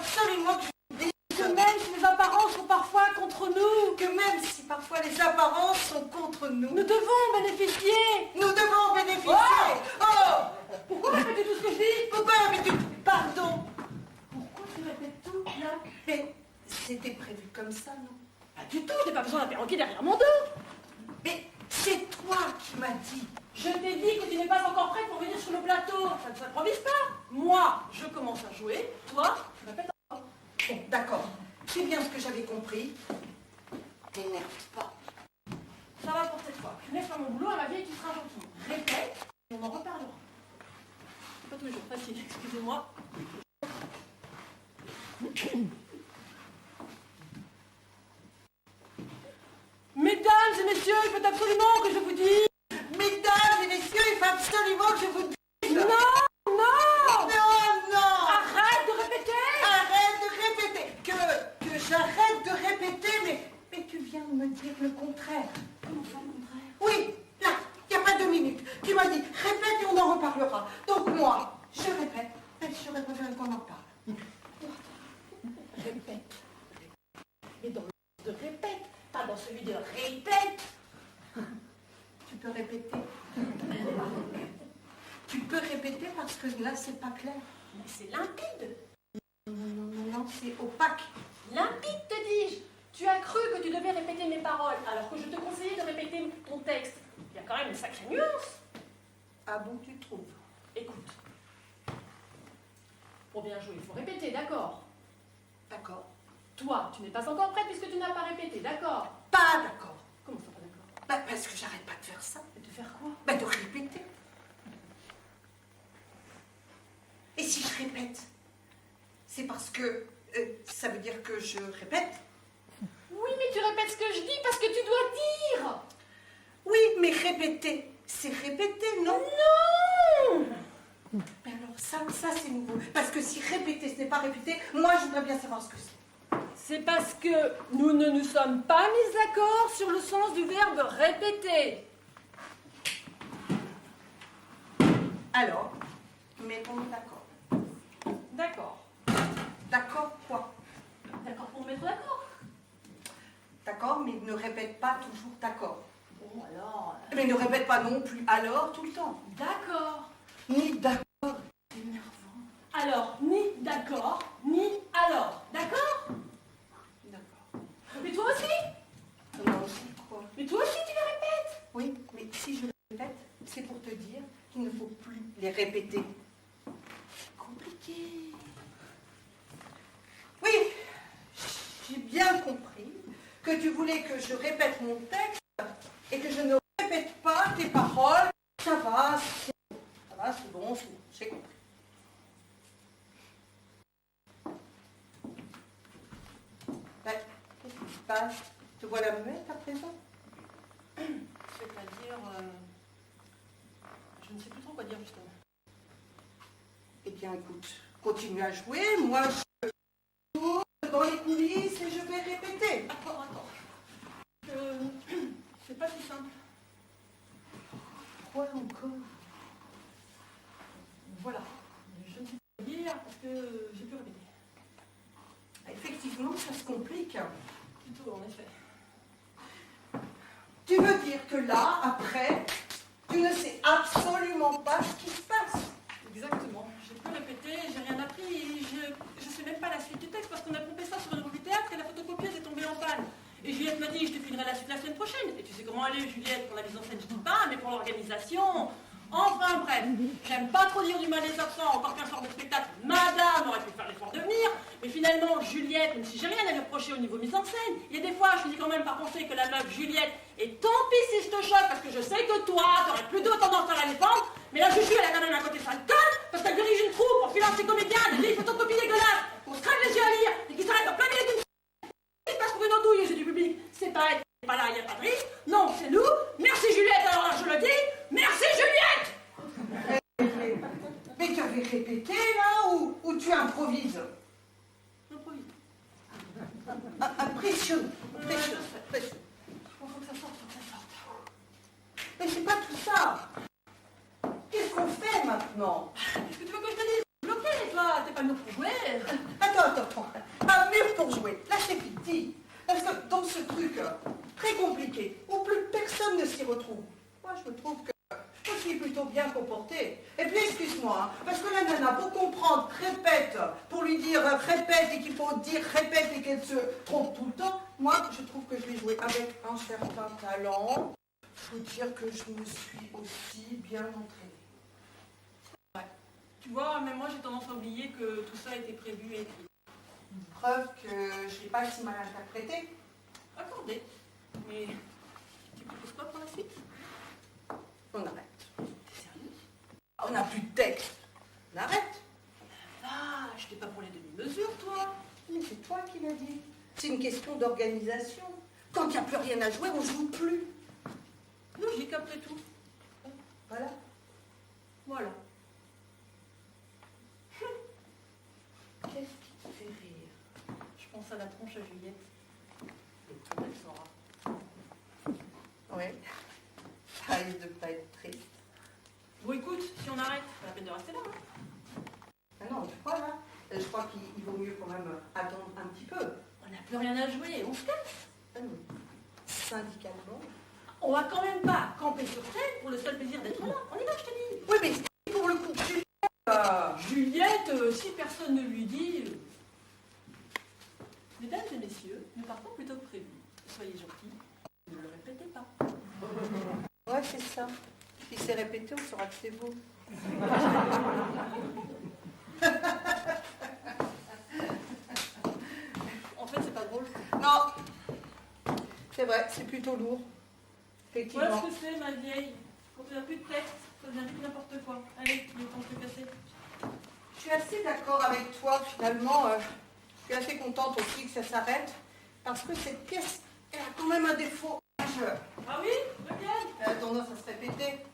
absolument que je vous dise. Que même si les apparences sont parfois contre nous. Que même si parfois les apparences sont contre nous. Nous devons bénéficier. Nous devons bénéficier. Oh, Pourquoi répéter tout ce que je dis? pourquoi mais pardon. Pourquoi tu répètes tout, là? Mais c'était prévu comme ça, non? Pas du tout, j'ai pas besoin d'un perroquet derrière mon dos. Mais c'est toi qui m'as dit. Je t'ai dit que tu n'es pas encore prête pour venir sur le plateau. Ça ne s'improvise pas. Moi, je commence à jouer. Toi, tu répètes encore. Bon, d'accord. C'est bien ce que j'avais compris. T'énerve pas. Ça va pour cette fois. Je laisse faire mon boulot à la vieille, tu seras gentil. Répète, et on en reparlera. C'est pas tous les jours facile, excusez-moi. Mesdames et messieurs, il faut absolument que je vous dise. Mesdames et messieurs, il faut absolument que je vous dise. Non, non. Non, non. Arrête de répéter. Arrête de répéter. Que j'arrête de répéter, mais tu viens de me dire le contraire. Comment ça, le contraire? Oui, là, il n'y a pas 2 minutes. Tu m'as dit, répète et on en reparlera. Donc moi, je répète, et je répète qu'on en parle. Répète. Mais dans le sens de répète, pas dans celui de répète. Tu peux répéter. Tu peux répéter parce que là, c'est pas clair. Mais c'est limpide. Non, c'est opaque. Limpide, te dis-je. Tu as cru que tu devais répéter mes paroles, alors que je te conseillais de répéter ton texte. Il y a quand même une sacrée nuance. Ah bon, tu trouves? Écoute. Pour bien jouer, il faut répéter, d'accord? D'accord. Toi, tu n'es pas encore prête puisque tu n'as pas répété, d'accord? Pas d'accord. Comment ça, pas d'accord? Bah, parce que j'arrête pas de faire ça. Et de faire quoi? Bah, de répéter. Et si je répète, c'est parce que ça veut dire que je répète. Oui, mais tu répètes ce que je dis parce que tu dois dire. Oui, mais répéter, c'est répéter, non? Non. Mais alors ça c'est nouveau. Parce que si répéter, ce n'est pas répéter, moi je voudrais bien savoir ce que c'est. C'est parce que nous ne nous sommes pas mis d'accord sur le sens du verbe répéter. Alors, mettons-nous d'accord. D'accord. D'accord quoi? D'accord pour mettre d'accord. D'accord, mais ne répète pas toujours d'accord. Bon, alors... Mais ne répète pas non plus alors tout le temps. D'accord. Ni d'accord. C'est énervant. Alors, ni d'accord, ni alors. D'accord? D'accord. Mais toi aussi? Moi aussi, quoi? Mais toi aussi, tu les répètes? Oui, mais si je répète, c'est pour te dire qu'il ne faut plus les répéter. C'est compliqué. Oui, j'ai bien compris que tu voulais que je répète mon texte et que je ne répète pas tes paroles. Ça va, c'est bon, j'ai compris. Ben, qu'est-ce qui se passe? Te voilà muette à présent? C'est-à-dire... je ne sais plus trop quoi dire, justement. Eh bien, écoute, continue à jouer. Moi, je tourne dans les coulisses et je vais répéter. Attends. C'est pas si simple. Quoi encore? Voilà. Je ne sais pas quoi dire parce que j'ai pu répéter. Effectivement, ça se complique. Plutôt, en effet. Tu veux dire que là, après, tu ne sais absolument pas ce qui se passe? Exactement. J'ai pu répéter, j'ai rien appris et je sais même pas la suite du texte parce qu'on a pompé ça sur une revue théâtre et la photocopieuse est tombée en panne. Et Juliette m'a dit, je te filerai la suite la semaine prochaine. Et tu sais comment elle est, Juliette, pour la mise en scène, je dis pas, mais pour l'organisation. Enfin bref, j'aime pas trop dire du mal des absents, encore qu'un soir de spectacle, madame aurait pu faire l'effort de venir. Mais finalement, Juliette, même si j'ai rien à lui reprocher au niveau mise en scène, il y a des fois, je finis quand même par penser que la meuf Juliette, et tant pis si je te choque, parce que je sais que toi, t'aurais plutôt tendance à la défendre, mais la Juju, elle a quand même un côté sale conne, parce qu'elle dirige une troupe pour financer comédiens, des photocopies dégueulasses, qu'on se crève les yeux à lire, et qui s'arrête en plein milieu d'une il passe pour une andouille, j'ai du public. C'est pas elle, c'est pas là, il n'y a pas de risque. Non, c'est nous. Merci Juliette, alors là je le dis. Merci Juliette. Mais tu avais répété là ou tu improvises? Improvise. Impressionne. Il faut que ça sorte, Mais c'est pas tout ça. Qu'est-ce qu'on fait maintenant? Qu'est-ce que tu veux que je te dise? Bloqué, toi. T'es pas Un mur pour jouer. Attends. Un mur pour jouer. Là, c'est fictif. Parce que dans ce truc très compliqué, où plus personne ne s'y retrouve, moi, je trouve que je suis plutôt bien comportée. Et puis, excuse-moi, hein, parce que la nana, pour comprendre, répète, pour lui dire répète et qu'il faut dire répète et qu'elle se trompe tout le temps, moi, je trouve que je l'ai joué avec un certain talent. Il faut dire que je me suis aussi bien entraînée. Ouais. Tu vois, même moi, j'ai tendance à oublier que tout ça a été prévu et écrit. Preuve que je ne l'ai pas si mal interprété. Accordé. Mais tu proposes quoi pour la suite? On arrête. T'es sérieux? On n'a plus de texte. On arrête. Ah, je t'ai pas pour les demi-mesures, toi. Mais c'est toi qui l'as dit. C'est une question d'organisation. Quand il n'y a plus rien à jouer, on ne joue plus. Logique après tout. Voilà. Voilà. Qu'est-ce qui te fait rire? Je pense à la tronche à Juliette. Et tout elle saura. Oui. Ça risque de pas être triste. Bon, écoute, si on arrête, pas la peine de rester là. Hein. Ah non, je crois là. Je crois qu'il vaut mieux quand même attendre un petit peu. On n'a plus rien à jouer, on se casse. Ah non. Syndicalement. On va quand même pas camper sur scène pour le seul plaisir d'être là. On y va, je te dis. Oui, mais c'est pour le coup. Juliette, si personne ne lui dit... Mesdames et messieurs, nous partons plutôt que prévu. Soyez gentils, ne le répétez pas. Ouais, c'est ça. Si c'est répété, on saura que c'est beau. En fait, c'est pas drôle. Non. C'est vrai, c'est plutôt lourd. Effectivement. Voilà ce que c'est, ma vieille. Quand tu n'as plus de texte, ça devient vite n'importe quoi. Allez, il est temps de te casser. Je suis assez d'accord avec toi, finalement. Je suis assez contente aussi que ça s'arrête. Parce que cette pièce, elle a quand même un défaut majeur. Ah oui, lequel? Elle a tendance à se répéter.